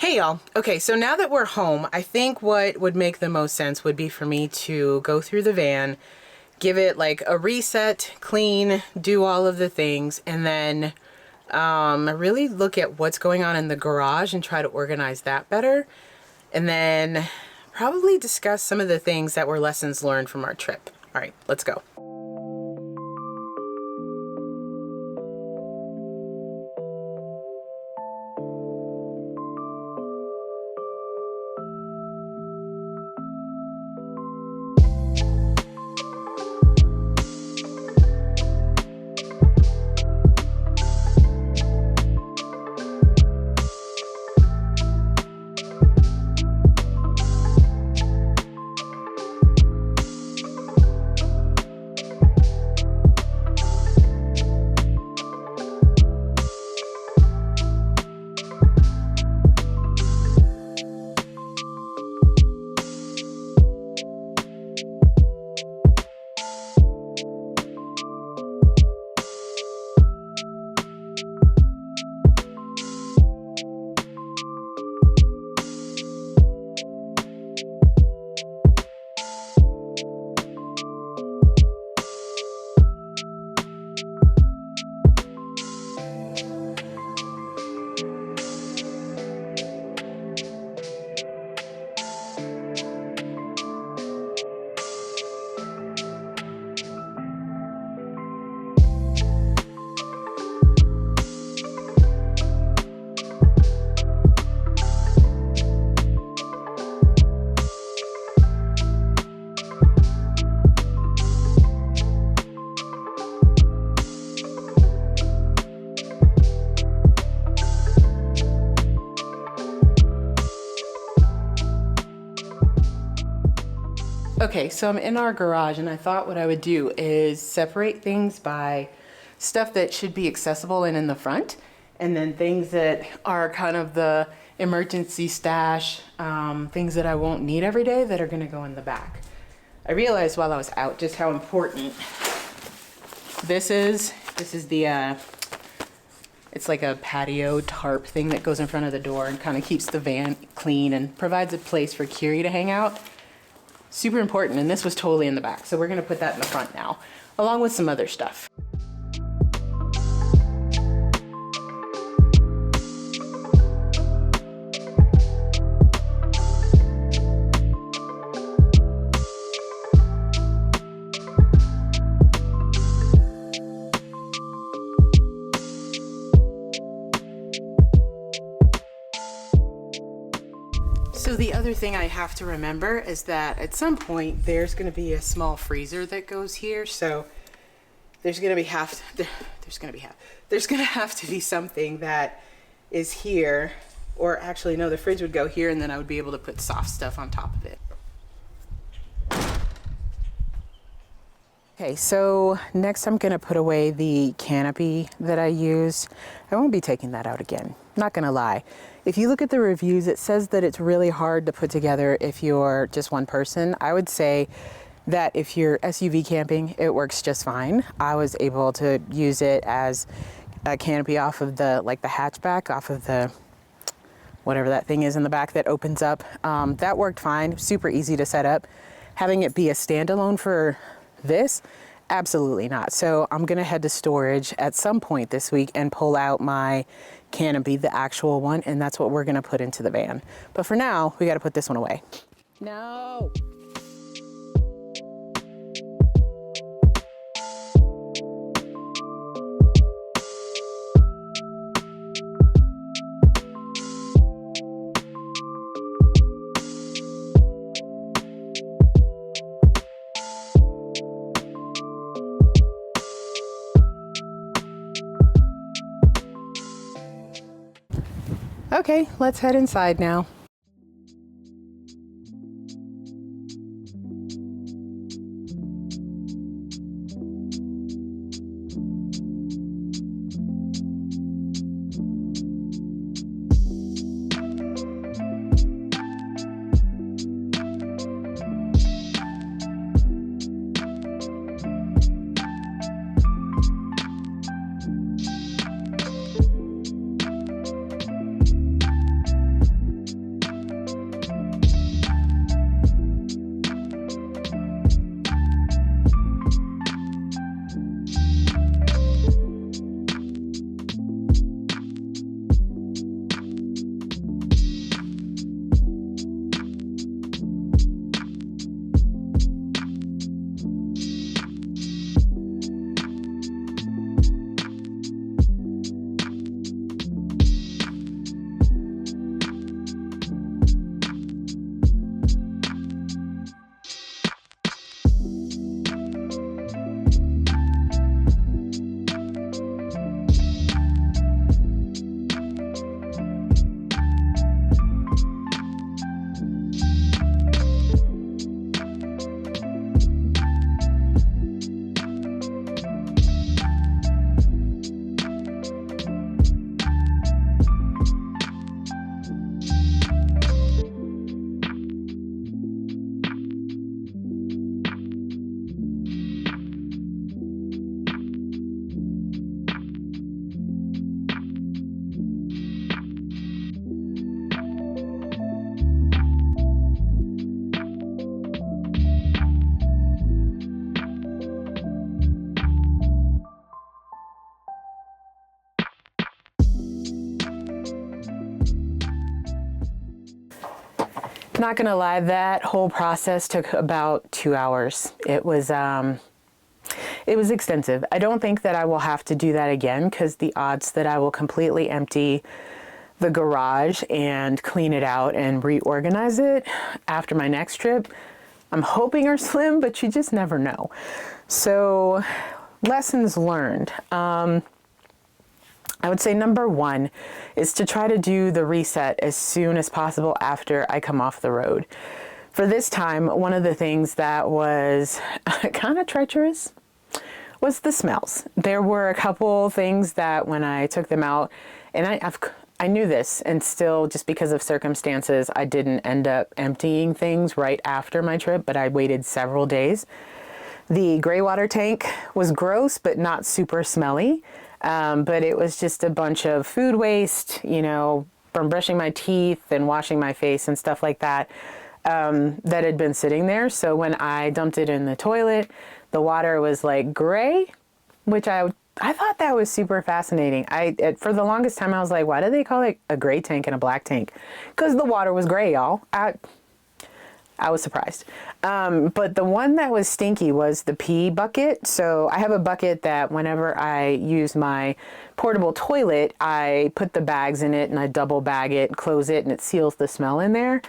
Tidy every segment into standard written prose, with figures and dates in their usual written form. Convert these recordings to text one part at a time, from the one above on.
Hey y'all. Okay, so now that we're home, I think what would make the most sense would be for me to go through the van, give it like a reset, clean, do all of the things, and then really look at what's going on in the garage and try to organize that better. And then probably discuss some of the things that were lessons learned from our trip. All right, let's go. Okay, so I'm in our garage and I thought what I would do is separate things by stuff that should be accessible and in the front, and then things that are kind of the emergency stash, things that I won't need every day that are gonna go in the back. I realized while I was out just how important this is. This is the, it's like a patio tarp thing that goes in front of the door and kind of keeps the van clean and provides a place for Kiri to hang out. Super important, and this was totally in the back, so we're gonna put that in the front now, along with some other stuff. So the other thing I have to remember is that at some point there's going to be a small freezer that goes here. So there's going to have to be something that is here, or actually no, the fridge would go here and then I would be able to put soft stuff on top of it. Okay, so next I'm gonna put away the canopy that I used. I won't be taking that out again, not gonna lie. If you look at the reviews, it says that it's really hard to put together if you're just one person. I would say that if you're SUV camping, it works just fine. I was able to use it as a canopy off of the, like the hatchback, off of the, whatever that thing is in the back that opens up. That worked fine, super easy to set up. Having it be a standalone for this, absolutely not. So I'm gonna head to storage at some point this week and pull out my canopy, the actual one, and that's what we're gonna put into the van. But for now, we gotta put this one away. No. Okay, let's head inside now. Not gonna lie, that whole process took about 2 hours. It was extensive. I don't think that I will have to do that again, because the odds that I will completely empty the garage and clean it out and reorganize it after my next trip, I'm hoping are slim, but you just never know. So, lessons learned. I would say number one is to try to do the reset as soon as possible after I come off the road. For this time, one of the things that was kind of treacherous was the smells. There were a couple things that when I took them out, and I knew this, and still, just because of circumstances, I didn't end up emptying things right after my trip, but I waited several days. The gray water tank was gross, but not super smelly. But it was just a bunch of food waste, you know, from brushing my teeth and washing my face and stuff like that, that had been sitting there. So when I dumped it in the toilet, the water was like gray, which I thought that was super fascinating. For the longest time, I was like, why do they call it a gray tank and a black tank? Because the water was gray, y'all. I was surprised. But the one that was stinky was the pee bucket. So I have a bucket that whenever I use my portable toilet, I put the bags in it and I double bag it, close it, and it seals the smell in there.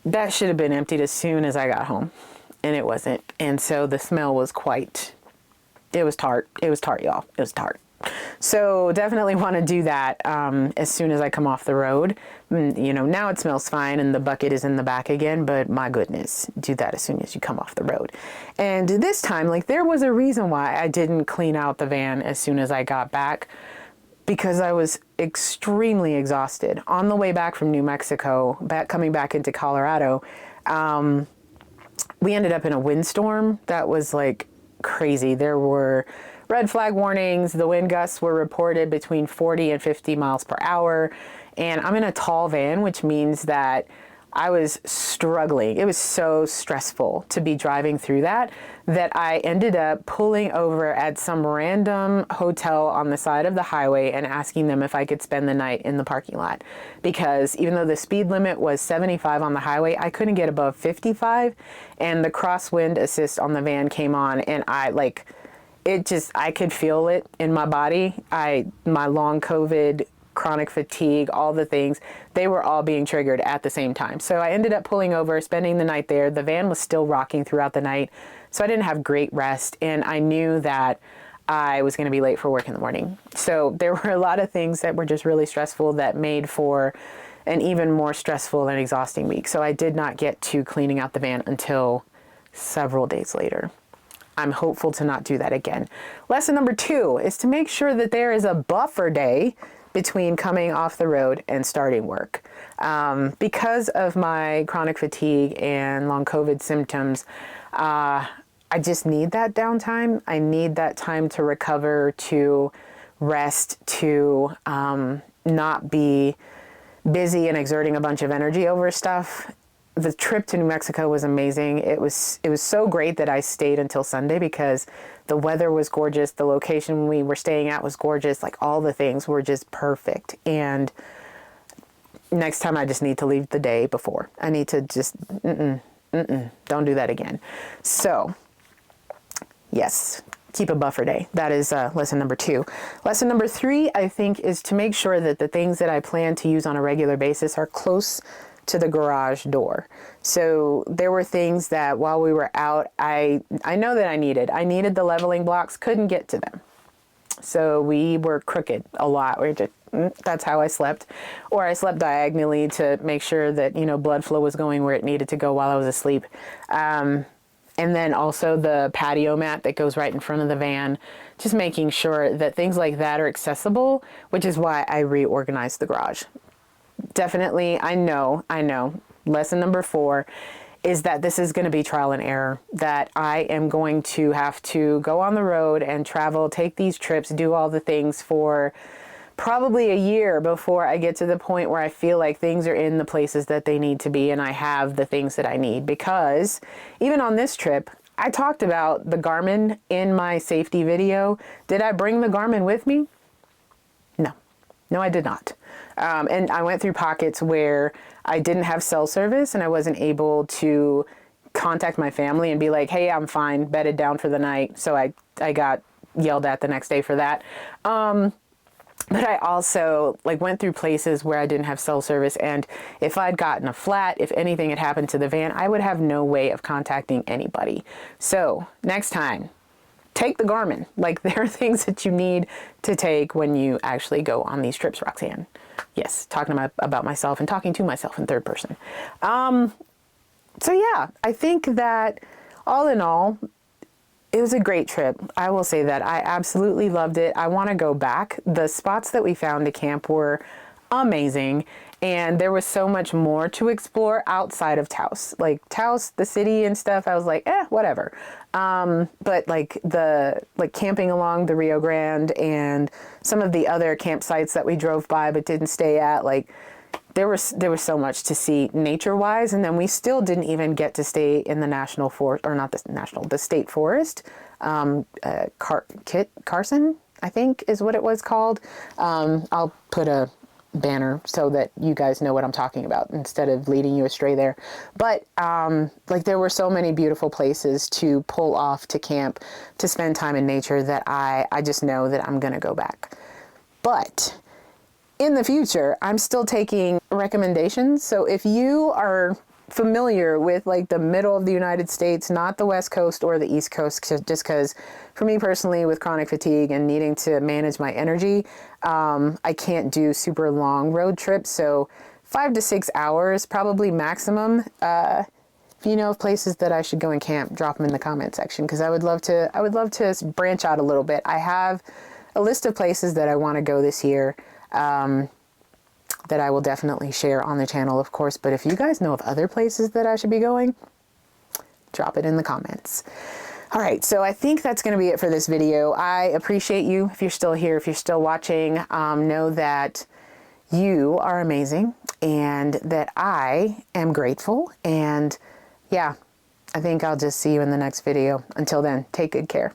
That should have been emptied as soon as I got home, and it wasn't. And so the smell was it was tart. It was tart, y'all. It was tart. So definitely want to do that as soon as I come off the road. You know, now it smells fine and the bucket is in the back again, but my goodness, do that as soon as you come off the road. And this time, like, there was a reason why I didn't clean out the van as soon as I got back, because I was extremely exhausted. On the way back from New Mexico, coming back into Colorado, we ended up in a windstorm that was like crazy. There were red flag warnings. The wind gusts were reported between 40 and 50 miles per hour. And I'm in a tall van, which means that I was struggling. It was so stressful to be driving through that I ended up pulling over at some random hotel on the side of the highway and asking them if I could spend the night in the parking lot. Because even though the speed limit was 75 on the highway, I couldn't get above 55. And the crosswind assist on the van came on, and I could feel it in my body. My long COVID, chronic fatigue, all the things, they were all being triggered at the same time. So I ended up pulling over, spending the night there. The van was still rocking throughout the night, so I didn't have great rest, and I knew that I was going to be late for work in the morning. So there were a lot of things that were just really stressful that made for an even more stressful and exhausting week. So I did not get to cleaning out the van until several days later. I'm hopeful to not do that again. Lesson number 2 is to make sure that there is a buffer day between coming off the road and starting work. Because of my chronic fatigue and long COVID symptoms, I just need that downtime. I need that time to recover, to rest, to not be busy and exerting a bunch of energy over stuff. The trip to New Mexico was amazing. It was so great that I stayed until Sunday because the weather was gorgeous. The location we were staying at was gorgeous. Like, all the things were just perfect. And next time I just need to leave the day before. I need to just, don't do that again. So, yes, keep a buffer day. That is lesson number 2. Lesson number 3, I think, is to make sure that the things that I plan to use on a regular basis are close to the garage door. So there were things that while we were out, I know that I needed the leveling blocks, couldn't get to them. So we were crooked a lot. That's how I slept. Or I slept diagonally to make sure that, blood flow was going where it needed to go while I was asleep. And then also the patio mat that goes right in front of the van, just making sure that things like that are accessible, which is why I reorganized the garage. Definitely, I know. Lesson number 4 is that this is going to be trial and error, that I am going to have to go on the road and travel, take these trips, do all the things for probably a year before I get to the point where I feel like things are in the places that they need to be and I have the things that I need. Because even on this trip, I talked about the Garmin in my safety video. Did I bring the Garmin with me? No, I did not. And I went through pockets where I didn't have cell service and I wasn't able to contact my family and be like, hey, I'm fine, bedded down for the night. So I got yelled at the next day for that. But I also like went through places where I didn't have cell service, and if I'd gotten a flat, if anything had happened to the van, I would have no way of contacting anybody. So next time, take the Garmin. Like, there are things that you need to take when you actually go on these trips, Roxanne. Yes, talking about myself and talking to myself in third person. So yeah, I think that all in all, it was a great trip. I will say that I absolutely loved it. I want to go back. The spots that we found to camp were amazing, and there was so much more to explore outside of Taos. Like Taos, the city and stuff, I was like, whatever. But like camping along the Rio Grande and some of the other campsites that we drove by but didn't stay at, like there was so much to see nature-wise, and then we still didn't even get to stay in the national forest, or not the national, the state forest. Carson, I think, is what it was called. I'll put a banner so that you guys know what I'm talking about instead of leading you astray there. But like there were so many beautiful places to pull off to camp, to spend time in nature, that I just know that I'm gonna go back. But in the future, I'm still taking recommendations. So if you are familiar with like the middle of the United States, not the West Coast or the East Coast, just because for me personally, with chronic fatigue and needing to manage my energy, I can't do super long road trips. So 5 to 6 hours, probably maximum. If you know of places that I should go and camp, drop them in the comment section, because I would love to branch out a little bit. I have a list of places that I want to go this year. That I will definitely share on the channel, of course. But if you guys know of other places that I should be going, drop it in the comments. All right, so I think that's going to be it for this video. I appreciate you. If you're still here, if you're still watching, know that you are amazing and that I am grateful. And yeah, I think I'll just see you in the next video. Until then, take good care.